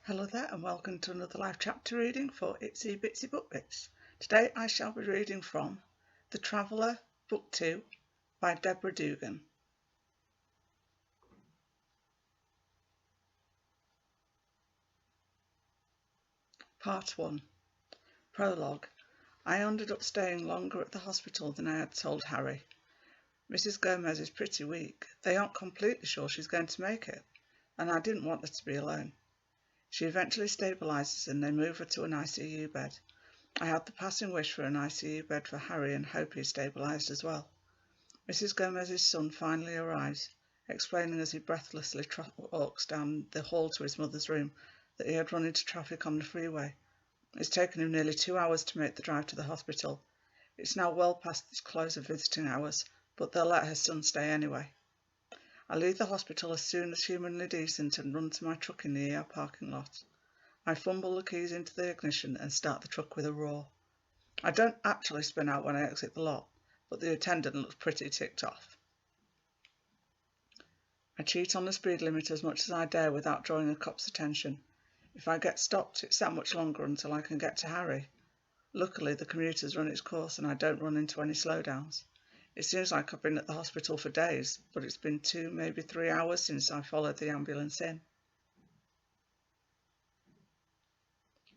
Hello there and welcome to another live chapter reading for Itsy Bitsy Book Bits. Today I shall be reading from The Traveller, Book 2 by Deborah Dugan. Part 1. Prologue. I ended up staying longer at the hospital than I had told Harry. Mrs. Gomez is pretty weak. They aren't completely sure she's going to make it, and I didn't want her to be alone. She eventually stabilises and they move her to an ICU bed. I had the passing wish for an ICU bed for Harry and hope he's stabilised as well. Mrs. Gomez's son finally arrives, explaining as he breathlessly walks down the hall to his mother's room that he had run into traffic on the freeway. It's taken him nearly 2 hours to make the drive to the hospital. It's now well past the close of visiting hours, but they'll let her son stay anyway. I leave the hospital as soon as humanly decent and run to my truck in the ER parking lot. I fumble the keys into the ignition and start the truck with a roar. I don't actually spin out when I exit the lot, but the attendant looks pretty ticked off. I cheat on the speed limit as much as I dare without drawing a cop's attention. If I get stopped, it's that much longer until I can get to Harry. Luckily, the commuter's run its course and I don't run into any slowdowns. It seems like I've been at the hospital for days, but it's been 2, maybe 3 hours since I followed the ambulance in.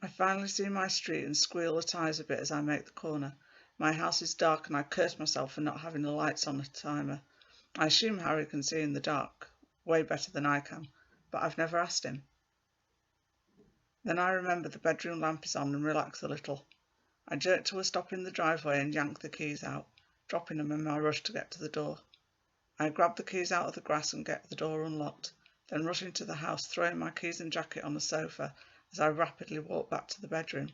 I finally see my street and squeal the tyres a bit as I make the corner. My house is dark and I curse myself for not having the lights on the timer. I assume Harry can see in the dark, way better than I can, but I've never asked him. Then I remember the bedroom lamp is on and relax a little. I jerk to a stop in the driveway and yank the keys out, dropping them in my rush to get to the door. I grab the keys out of the grass and get the door unlocked, then rush into the house, throwing my keys and jacket on the sofa as I rapidly walk back to the bedroom.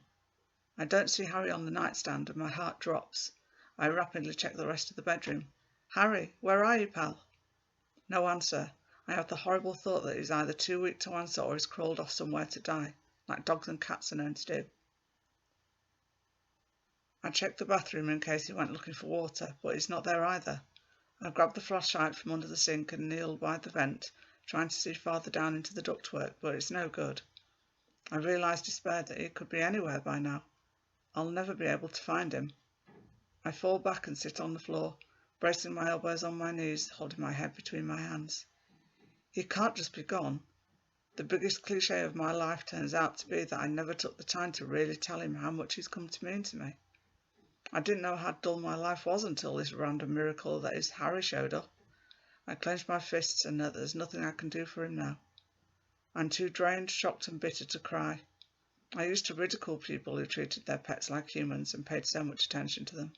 I don't see Harry on the nightstand and my heart drops. I rapidly check the rest of the bedroom. Harry, where are you, pal? No answer. I have the horrible thought that he's either too weak to answer or he's crawled off somewhere to die, like dogs and cats are known to do. I check the bathroom in case he went looking for water, but he's not there either. I grab the flashlight from under the sink and kneel by the vent, trying to see farther down into the ductwork, but it's no good. I realise despair that he could be anywhere by now. I'll never be able to find him. I fall back and sit on the floor, bracing my elbows on my knees, holding my head between my hands. He can't just be gone. The biggest cliché of my life turns out to be that I never took the time to really tell him how much he's come to mean to me. I didn't know how dull my life was until this random miracle that is Harry showed up. I clench my fists and know that there's nothing I can do for him now. I'm too drained, shocked and bitter to cry. I used to ridicule people who treated their pets like humans and paid so much attention to them.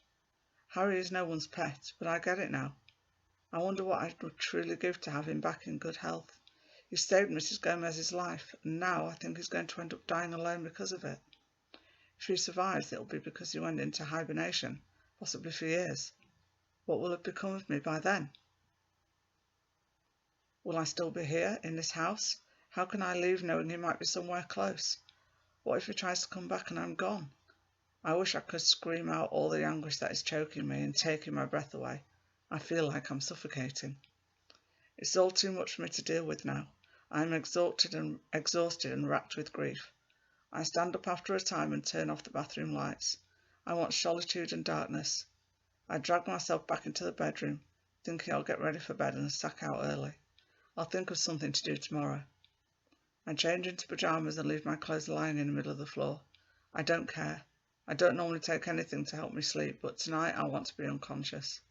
Harry is no one's pet, but I get it now. I wonder what I would truly give to have him back in good health. He saved Mrs. Gomez's life, and now I think he's going to end up dying alone because of it. If he survives, it'll be because he went into hibernation, possibly for years. What will have become of me by then? Will I still be here, in this house? How can I leave knowing he might be somewhere close? What if he tries to come back and I'm gone? I wish I could scream out all the anguish that is choking me and taking my breath away. I feel like I'm suffocating. It's all too much for me to deal with now. I am exhausted and racked with grief. I stand up after a time and turn off the bathroom lights. I want solitude and darkness. I drag myself back into the bedroom, thinking I'll get ready for bed and sack out early. I'll think of something to do tomorrow. I change into pyjamas and leave my clothes lying in the middle of the floor. I don't care. I don't normally take anything to help me sleep, but tonight I want to be unconscious.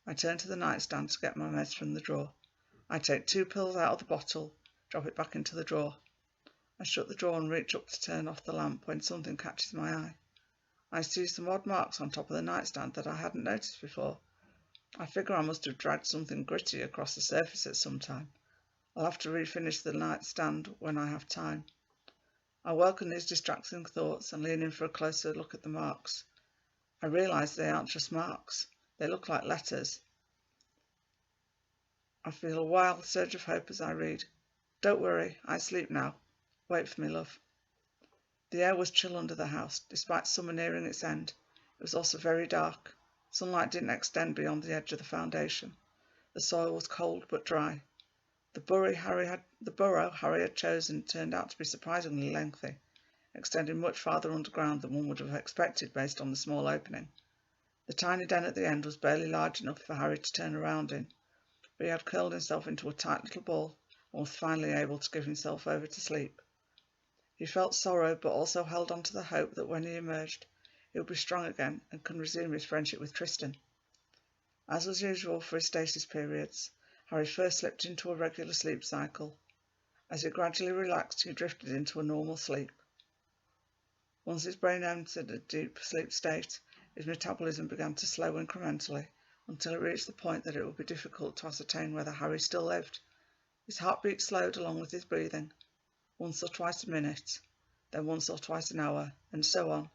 I turn to the nightstand to get my meds from the drawer. I take 2 pills out of the bottle, drop it back into the drawer. I shut the drawer and reach up to turn off the lamp when something catches my eye. I see some odd marks on top of the nightstand that I hadn't noticed before. I figure I must have dragged something gritty across the surface at some time. I'll have to refinish the nightstand when I have time. I welcome these distracting thoughts and lean in for a closer look at the marks. I realise they aren't just marks. They look like letters. I feel a wild surge of hope as I read. Don't worry, I sleep now. Wait for me, love. The air was chill under the house, despite summer nearing its end. It was also very dark. Sunlight didn't extend beyond the edge of the foundation. The soil was cold but dry. The burrow Harry had chosen turned out to be surprisingly lengthy, extending much farther underground than one would have expected based on the small opening. The tiny den at the end was barely large enough for Harry to turn around in, but he had curled himself into a tight little ball and was finally able to give himself over to sleep. He felt sorrow, but also held on to the hope that when he emerged, he would be strong again and could resume his friendship with Tristan. As was usual for his stasis periods, Harry first slipped into a regular sleep cycle. As he gradually relaxed, he drifted into a normal sleep. Once his brain entered a deep sleep state, his metabolism began to slow incrementally until it reached the point that it would be difficult to ascertain whether Harry still lived. His heartbeat slowed along with his breathing, once or twice a minute, then once or twice an hour, and so on.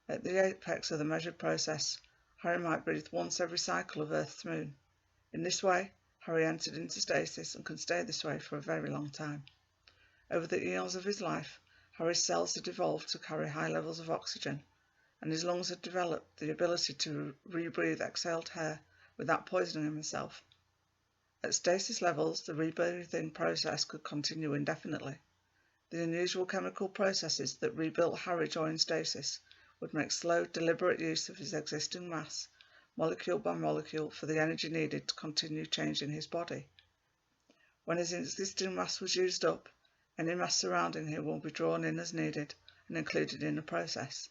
At the apex of the measured process, Harry might breathe once every cycle of Earth's moon. In this way, Harry entered into stasis and could stay this way for a very long time. Over the eons of his life, Harry's cells had evolved to carry high levels of oxygen, and his lungs had developed the ability to rebreathe exhaled air without poisoning himself. At stasis levels, the rebreathing process could continue indefinitely. The unusual chemical processes that rebuilt Harry during stasis would make slow, deliberate use of his existing mass, molecule by molecule, for the energy needed to continue changing his body. When his existing mass was used up, any mass surrounding him will be drawn in as needed and included in the process.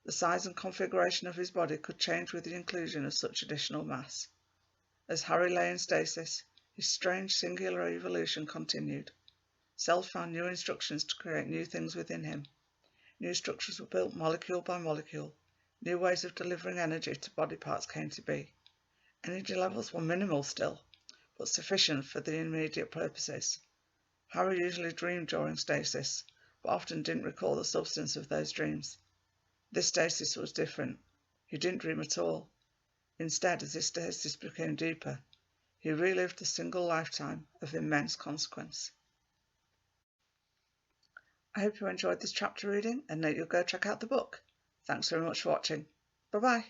The size and configuration of his body could change with the inclusion of such additional mass. As Harry lay in stasis, his strange singular evolution continued. Cells found new instructions to create new things within him. New structures were built molecule by molecule. New ways of delivering energy to body parts came to be. Energy levels were minimal still, but sufficient for the immediate purposes. Harry usually dreamed during stasis, but often didn't recall the substance of those dreams. This stasis was different. He didn't dream at all. Instead, as his stasis became deeper, he relived a single lifetime of immense consequence. I hope you enjoyed this chapter reading and that you'll go check out the book. Thanks very much for watching. Bye-bye.